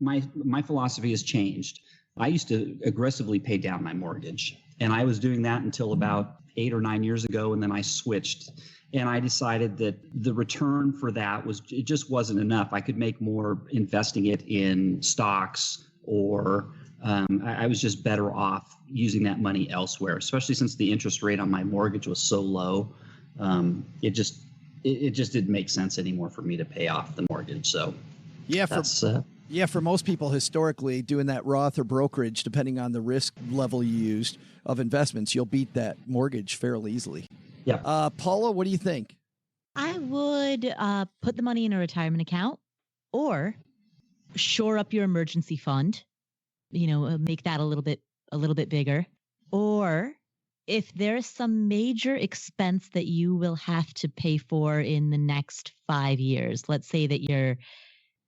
H: my philosophy has changed. I used to aggressively pay down my mortgage, and I was doing that until about 8 or 9 years ago, and then I switched. And I decided that the return for that it just wasn't enough. I could make more investing it in stocks, or I was just better off using that money elsewhere, especially since the interest rate on my mortgage was so low. It just didn't make sense anymore for me to pay off the mortgage. So
C: for most people historically, doing that Roth or brokerage, depending on the risk level you used of investments, you'll beat that mortgage fairly easily.
H: Yeah.
C: Paula, what do you think?
G: I would put the money in a retirement account or shore up your emergency fund, make that a little bit bigger. Or if there's some major expense that you will have to pay for in the next 5 years, let's say that your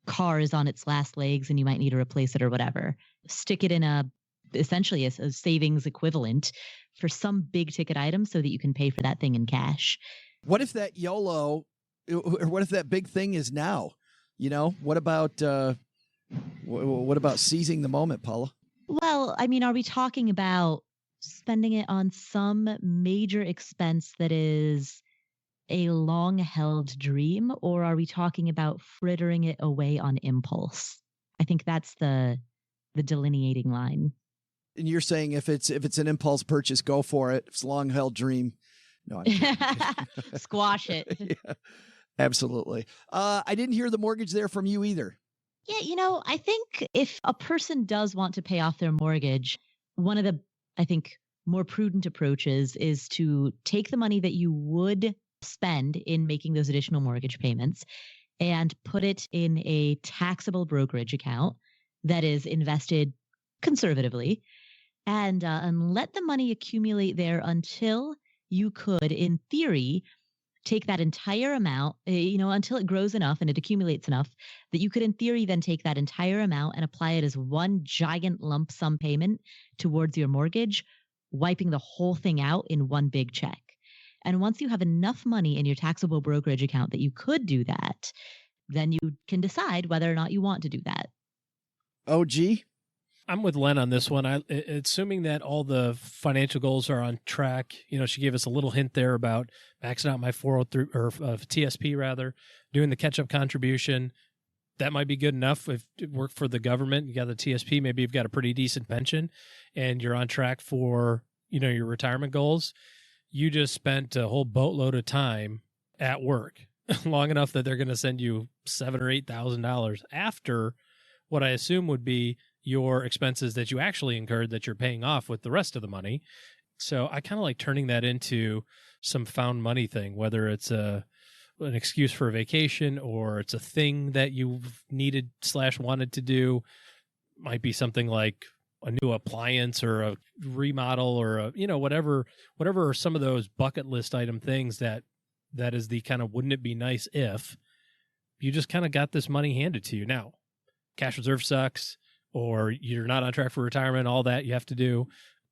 G: car is on its last legs and you might need to replace it or whatever, stick it in essentially a savings equivalent for some big ticket item so that you can pay for that thing in cash.
C: What if that YOLO, or what if that big thing is now? What about seizing the moment, Paula?
G: Well, I mean, are we talking about spending it on some major expense that is a long-held dream, or are we talking about frittering it away on impulse? I think that's the delineating line.
C: And you're saying if it's an impulse purchase, go for it. If it's a long-held dream, no,
G: squash it.
C: Yeah, absolutely. I didn't hear the mortgage there from you either.
G: Yeah, I think if a person does want to pay off their mortgage, one of the, I think, more prudent approaches is to take the money that you would spend in making those additional mortgage payments and put it in a taxable brokerage account that is invested conservatively, and let the money accumulate there until you could, in theory, take that entire amount, until it grows enough and it accumulates enough that you could, in theory, then take that entire amount and apply it as one giant lump sum payment towards your mortgage, wiping the whole thing out in one big check. And once you have enough money in your taxable brokerage account that you could do that, then you can decide whether or not you want to do that.
C: OG?
F: I'm with Len on this one. Assuming that all the financial goals are on track, she gave us a little hint there about maxing out my 403 or TSP rather, doing the catch-up contribution. That might be good enough if it worked for the government. You got the TSP, maybe you've got a pretty decent pension and you're on track for, your retirement goals. You just spent a whole boatload of time at work, long enough that they're going to send you $7,000 or $8,000 after what I assume would be your expenses that you actually incurred that you're paying off with the rest of the money. So I kind of like turning that into some found money thing, whether it's an excuse for a vacation or it's a thing that you've needed / wanted to do. Might be something like a new appliance or a remodel or whatever are some of those bucket list item things that is the kind of wouldn't it be nice if you just kind of got this money handed to you. Now, cash reserve sucks, or you're not on track for retirement, all that you have to do.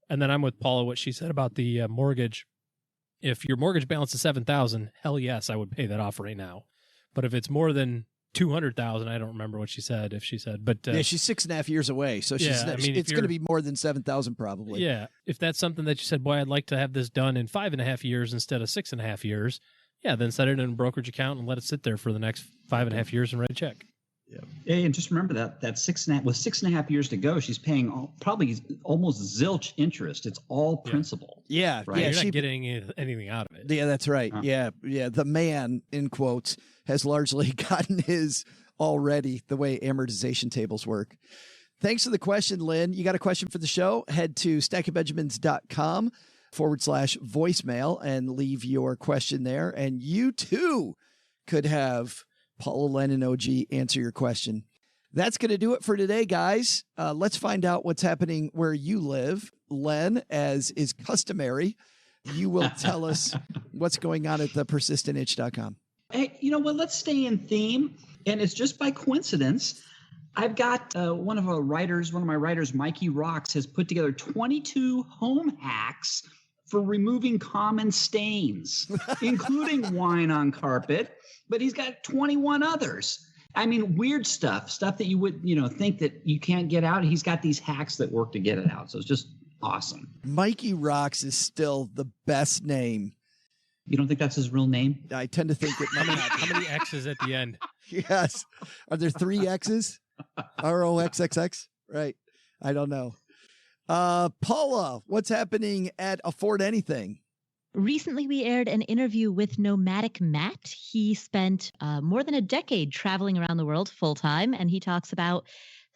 F: And then I'm with Paula, what she said about the mortgage. If your mortgage balance is $7,000, hell yes, I would pay that off right now. But if it's more than $200,000, I don't remember what she said, but
C: she's 6.5 years away. So it's going to be more than 7,000 probably.
F: Yeah. If that's something that you said, boy, I'd like to have this done in 5.5 years instead of 6.5 years. Yeah. Then set it in a brokerage account and let it sit there for the next 5.5 years and write a check.
H: Yeah. Hey, and just remember that 6.5 years to go, she's paying probably almost zilch interest. It's all principal.
C: Yeah.
F: Right.
C: Yeah.
F: You're not getting anything out of it.
C: Yeah, that's right. Yeah. The man, in quotes, has largely gotten his already the way amortization tables work. Thanks for the question, Lynn. You got a question for the show? Head to stackofbenjamins.com/voicemail and leave your question there. And you too could have Paula, Len, and OG answer your question. That's going to do it for today, guys. Let's find out what's happening where you live. Len, as is customary, you will tell us what's going on at the persistentitch.com.
H: Hey, you know what? Let's stay in theme. And it's just by coincidence. I've got one of my writers, Mikey Rocks, has put together 22 home hacks for removing common stains, including wine on carpet. But he's got 21 others. I mean, weird stuff that you would, think that you can't get out. He's got these hacks that work to get it out. So it's just awesome.
C: Mikey Rocks is still the best name.
H: You don't think that's his real name?
C: I tend to think it might not be.
F: How many X's at the end?
C: Yes. Are there 3 X's? ROXXX? Right. I don't know. Paula, what's happening at Afford Anything?
G: Recently, we aired an interview with Nomadic Matt. He spent more than a decade traveling around the world full time, and he talks about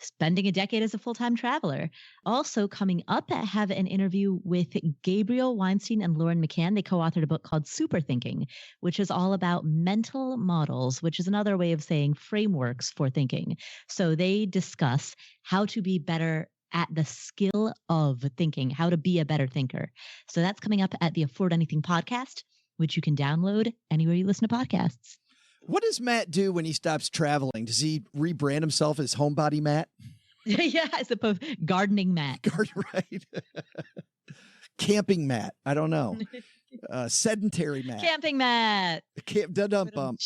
G: spending a decade as a full-time traveler. Also coming up, I have an interview with Gabriel Weinstein and Lauren McCann. They co-authored a book called Super Thinking, which is all about mental models, which is another way of saying frameworks for thinking. So they discuss how to be better at the skill of thinking, how to be a better thinker. So that's coming up at the Afford Anything podcast, which you can download anywhere you listen to podcasts.
C: What does Matt do when he stops traveling? Does he rebrand himself as Homebody Matt?
G: Yeah, I suppose. Gardening Matt.
C: Right. Camping Matt. I don't know. Sedentary Matt.
G: Camping Matt.
C: Bump.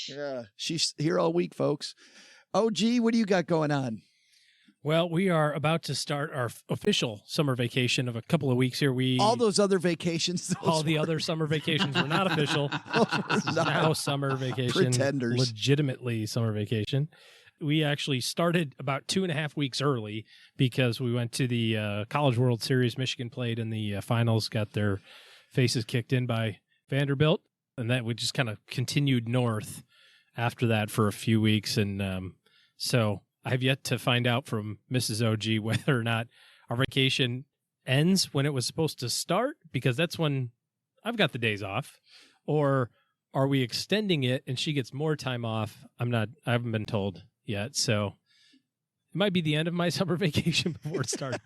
C: Yeah, she's here all week, folks. OG, what do you got going on?
F: Well, we are about to start our official summer vacation of a couple of weeks here.
C: All those other vacations.
F: All the other summer vacations were not official. This is now summer vacation.
C: Pretenders.
F: Legitimately summer vacation. We actually started about 2.5 weeks early because we went to the College World Series. Michigan played in the finals, got their faces kicked in by Vanderbilt, and that we just kind of continued north after that for a few weeks. And so I have yet to find out from Mrs. OG whether or not our vacation ends when it was supposed to start, because that's when I've got the days off, or are we extending it and she gets more time off? I haven't been told yet. So it might be the end of my summer vacation before it started.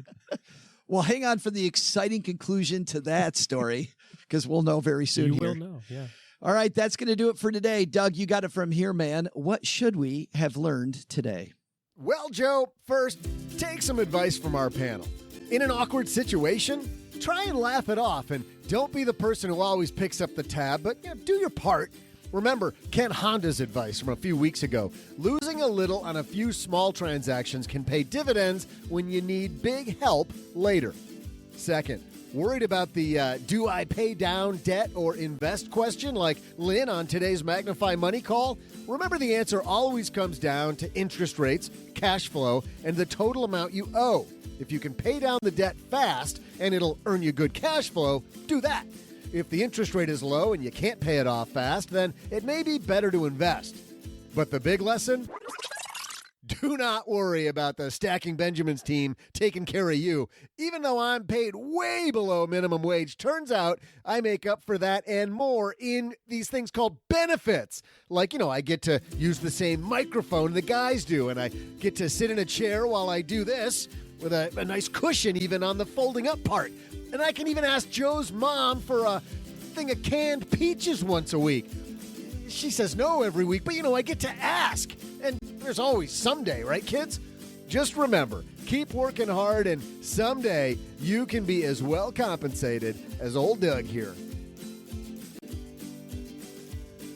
C: Well, hang on for the exciting conclusion to that story, because we'll know very soon.
F: You will know, yeah.
C: All right, that's going to do it for today. Doug, you got it from here, man. What should we have learned today?
L: Well, Joe, first, take some advice from our panel. In an awkward situation, try and laugh it off, and don't be the person who always picks up the tab, but do your part. Remember Ken Honda's advice from a few weeks ago. Losing a little on a few small transactions can pay dividends when you need big help later. Second, worried about the do I pay down debt or invest question like Lynn on today's Magnify Money call? Remember, the answer always comes down to interest rates, cash flow, and the total amount you owe. If you can pay down the debt fast and it'll earn you good cash flow, do that. If the interest rate is low and you can't pay it off fast, then it may be better to invest. But the big lesson? Do not worry about the Stacking Benjamins team taking care of you. Even though I'm paid way below minimum wage, turns out I make up for that and more in these things called benefits. Like, I get to use the same microphone the guys do, and I get to sit in a chair while I do this with a nice cushion even on the folding up part. And I can even ask Joe's mom for a thing of canned peaches once a week. She says no every week, but I get to ask. And there's always someday, right, kids? Just remember, keep working hard, and someday you can be as well compensated as old Doug here.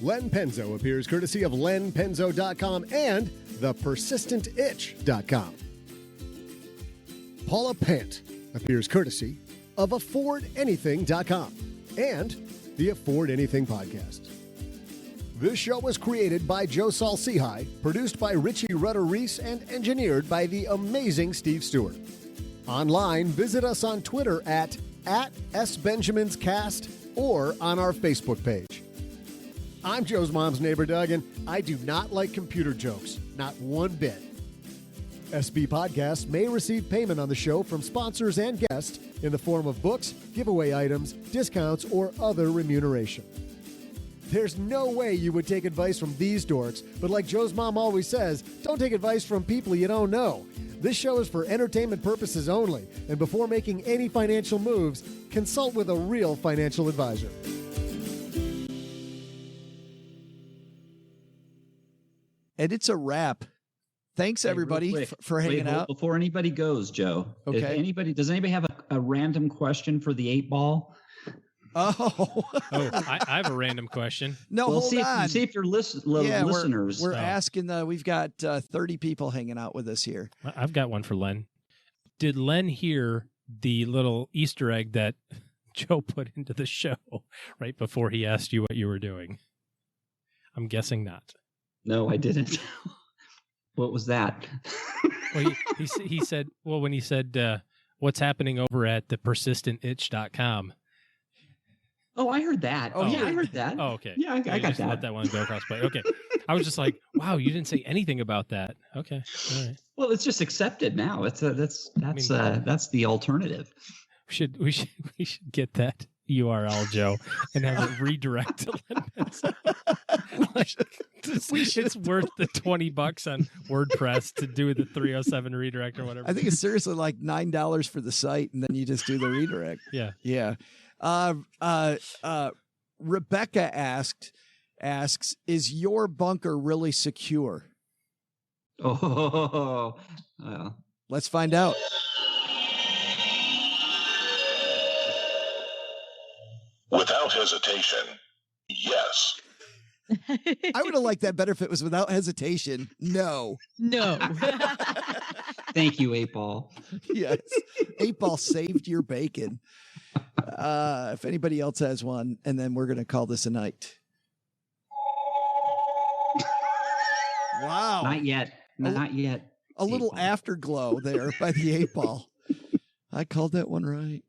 L: Len Penzo appears courtesy of lenpenzo.com and thepersistentitch.com. Paula Pant appears courtesy of affordanything.com and the Afford Anything podcast. This show was created by Joe Saul-Sehy, produced by Richie Rutter-Reese, and engineered by the amazing Steve Stewart. Online, visit us on Twitter at SBenjaminsCast or on our Facebook page. I'm Joe's mom's neighbor, Doug, and I do not like computer jokes, not one bit. SB Podcasts may receive payment on the show from sponsors and guests in the form of books, giveaway items, discounts, or other remuneration. There's no way you would take advice from these dorks, but like Joe's mom always says, don't take advice from people you don't know. This show is for entertainment purposes only, and before making any financial moves, consult with a real financial advisor.
C: And it's a wrap. Thanks, everybody, for hanging out.
H: Before anybody goes, Joe,
C: okay.
H: Does anybody have a random question for the 8-ball?
F: I have a random question.
C: No,
H: well,
C: hold on.
H: See if your listeners.
C: We're asking. We've got 30 people hanging out with us here.
F: I've got one for Len. Did Len hear the little Easter egg that Joe put into the show right before he asked you what you were doing? I'm guessing not.
H: No, I didn't. What was that?
F: Well, he said, well, when he said, what's happening over at the persistentitch.com.
H: Oh, I heard that. Oh, yeah, I heard that.
F: Oh, okay.
H: Yeah, I got that.
F: Let that one go across play. Okay. I was just like, wow, you didn't say anything about that. Okay. All right.
H: Well, it's just accepted now. That's the alternative.
F: We should get that URL, Joe, and have it redirect to Lemons. It's worth the $20 on WordPress to do the 307 redirect or whatever.
C: I think it's seriously like $9 for the site, and then you just do the redirect.
F: Yeah.
C: Yeah. Rebecca asks, is your bunker really secure?
H: Oh,
C: let's find out.
N: Without hesitation, yes.
C: I would have liked that better if it was without hesitation. No.
H: Thank you, 8-Ball.
C: Yes. 8-Ball saved your bacon. If anybody else has one, and then we're going to call this a night. Wow.
H: Not yet. Not yet.
C: A little afterglow there by the 8-Ball. I called that one right.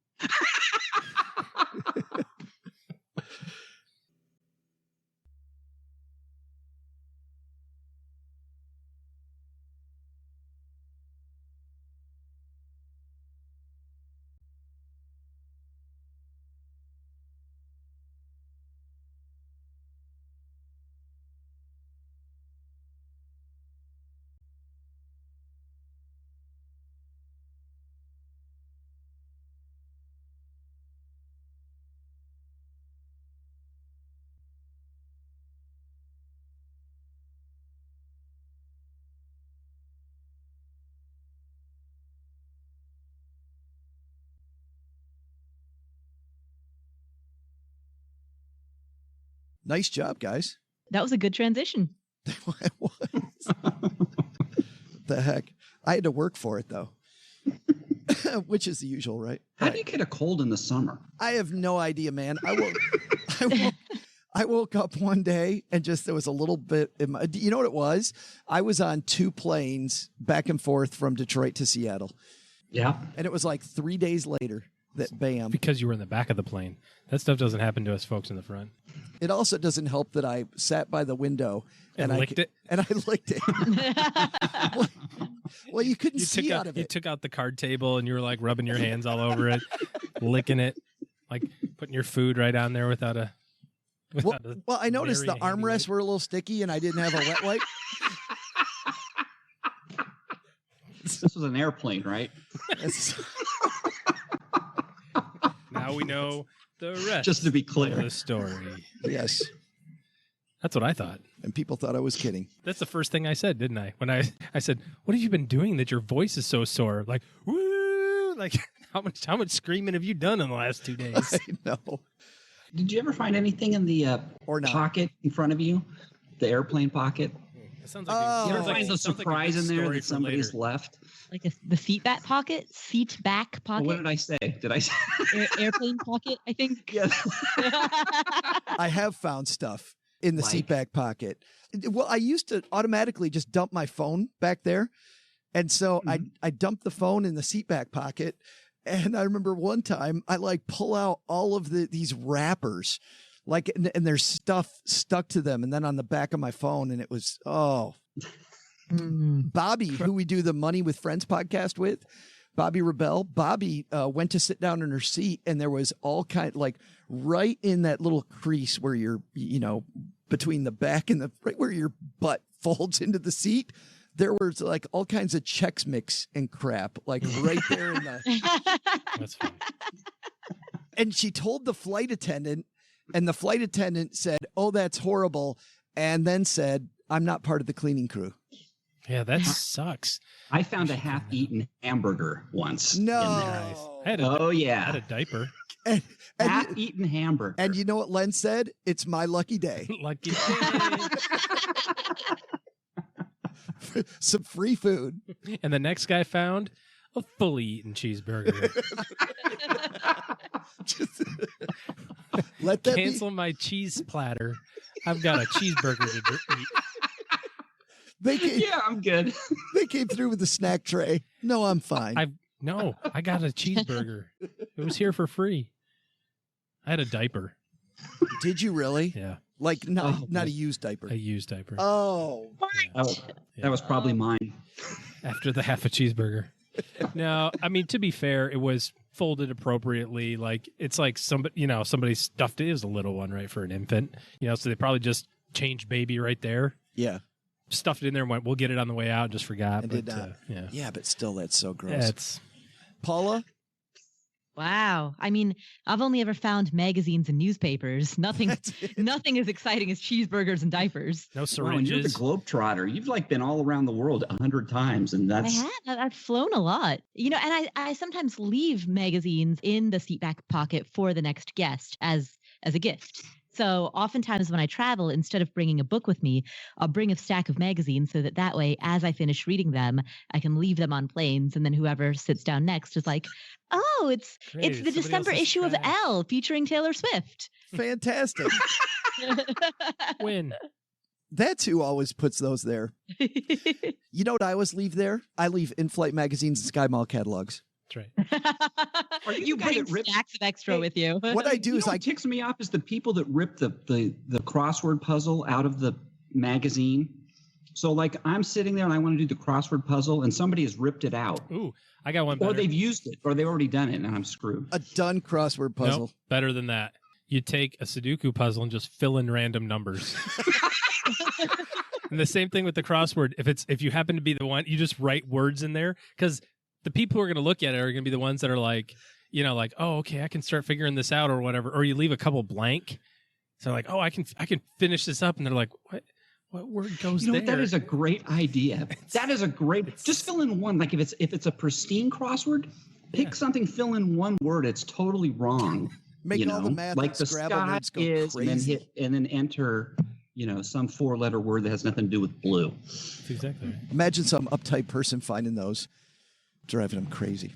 C: Nice job, guys.
G: That was a good transition.
C: It was. The heck? I had to work for it, though. Which is the usual, right?
H: How do you get a cold in the summer?
C: I have no idea, man. I woke up one day and just there was a little bit. You know what it was? I was on 2 planes back and forth from Detroit to Seattle.
H: Yeah.
C: And it was like 3 days later that bam.
F: Because you were in the back of the plane. That stuff doesn't happen to us folks in the front.
C: It also doesn't help that I sat by the window and
F: licked it.
C: And I licked it. Well, you couldn't see out of it.
F: You took out the card table and you were like rubbing your hands all over it, licking it, like putting your food right on there without a.
C: Well, I noticed the armrests were a little sticky and I didn't have a wet wipe.
H: This was an airplane, right?
F: Now we know the rest.
H: Just to be clear.
F: Of the story.
C: Yes.
F: That's what I thought.
C: And people thought I was kidding.
F: That's the first thing I said, didn't I? When I said, what have you been doing that your voice is so sore? Like, woo! Like, how much screaming have you done in the last 2 days?
C: I know.
H: Did you ever find anything in the pocket in front of you? The airplane pocket?
F: It sounds like
H: you ever find a surprise in there that somebody's left?
G: Like the seat back pocket? Seat back pocket?
H: Well, what did I say? Did I say
G: airplane pocket, I think?
H: Yeah.
C: I have found stuff in the seat back pocket. Well, I used to automatically just dump my phone back there. And so I dumped the phone in the seat back pocket. And I remember one time I pull out all of these wrappers, and there's stuff stuck to them. And then on the back of my phone, and it was, Bobby, who we do the Money with Friends podcast with, Bobby Rebel. Bobby went to sit down in her seat, and there was all right in that little crease where you're, between the back and right where your butt folds into the seat. There was all kinds of Chex Mix and crap, right there in the.
F: That's funny.
C: And she told the flight attendant, and the flight attendant said, "Oh, that's horrible," and then said, "I'm not part of the cleaning crew."
F: Yeah, that sucks.
H: I found a half-eaten hamburger once.
C: No.
H: In there. I
F: had a diaper.
C: And
H: half-eaten hamburger.
C: And you know what Len said? It's my lucky day.
F: Lucky day.
C: Some free food.
F: And the next guy found A fully eaten cheeseburger.
C: Let that
F: Cancel my cheese platter. I've got a cheeseburger to eat.
H: Yeah, I'm good.
C: They came through with the snack tray. No, I'm fine.
F: I got a cheeseburger. It was here for free. I had a diaper.
C: Did you really?
F: Yeah.
C: Like not a used diaper.
F: A used diaper.
C: Oh.
H: That was probably mine.
F: After the half a cheeseburger. No, I mean, to be fair, it was folded appropriately. Like, it's like somebody stuffed it as a little one, right, for an infant. So they probably just changed baby right there.
C: Yeah.
F: Stuffed it in there and went, we'll get it on the way out. Just forgot.
C: And
F: but,
C: did not.
F: Yeah,
C: but still, that's so gross.
F: It's
C: Paula?
G: Wow. I mean, I've only ever found magazines and newspapers. Nothing as exciting as cheeseburgers and diapers.
F: No
H: Wow,
F: syringes.
H: you're the globetrotter. You've been all around the world 100 times, and that's.
G: I have. I've flown a lot. And I sometimes leave magazines in the seat back pocket for the next guest as a gift. So oftentimes when I travel, instead of bringing a book with me, I'll bring a stack of magazines so that way, as I finish reading them, I can leave them on planes. And then whoever sits down next is like, oh, it's the December issue of Elle featuring Taylor Swift.
C: Fantastic.
F: Win.
C: That's who always puts those there. You know what I always leave there? I leave in-flight magazines and Sky Mall catalogs.
F: That's
G: right. You bring stacks of extra with you.
C: What I do is
H: what ticks me off is the people that rip the crossword puzzle out of the magazine. So like I'm sitting there and I want to do the crossword puzzle and somebody has ripped it out.
F: Ooh, I got one better.
H: Or they've used it or they've already done it and I'm screwed.
C: A done crossword puzzle.
F: Nope, better than that. You take a Sudoku puzzle and just fill in random numbers. And the same thing with the crossword. If you happen to be the one, you just write words in there because the people who are going to look at it are going to be the ones that are like, oh, okay, I can start figuring this out or whatever. Or you leave a couple blank. So like, oh, I can finish this up. And they're like, what word goes there?
H: That is a great idea. Just fill in one. Like if it's a pristine crossword, pick something, fill in one word. It's totally wrong.
C: Make all the math
H: like the
C: Scrabble
H: sky
C: words go
H: is,
C: crazy.
H: and then enter, some 4-letter word that has nothing to do with blue.
F: That's exactly right.
C: Imagine some uptight person finding those, driving them crazy.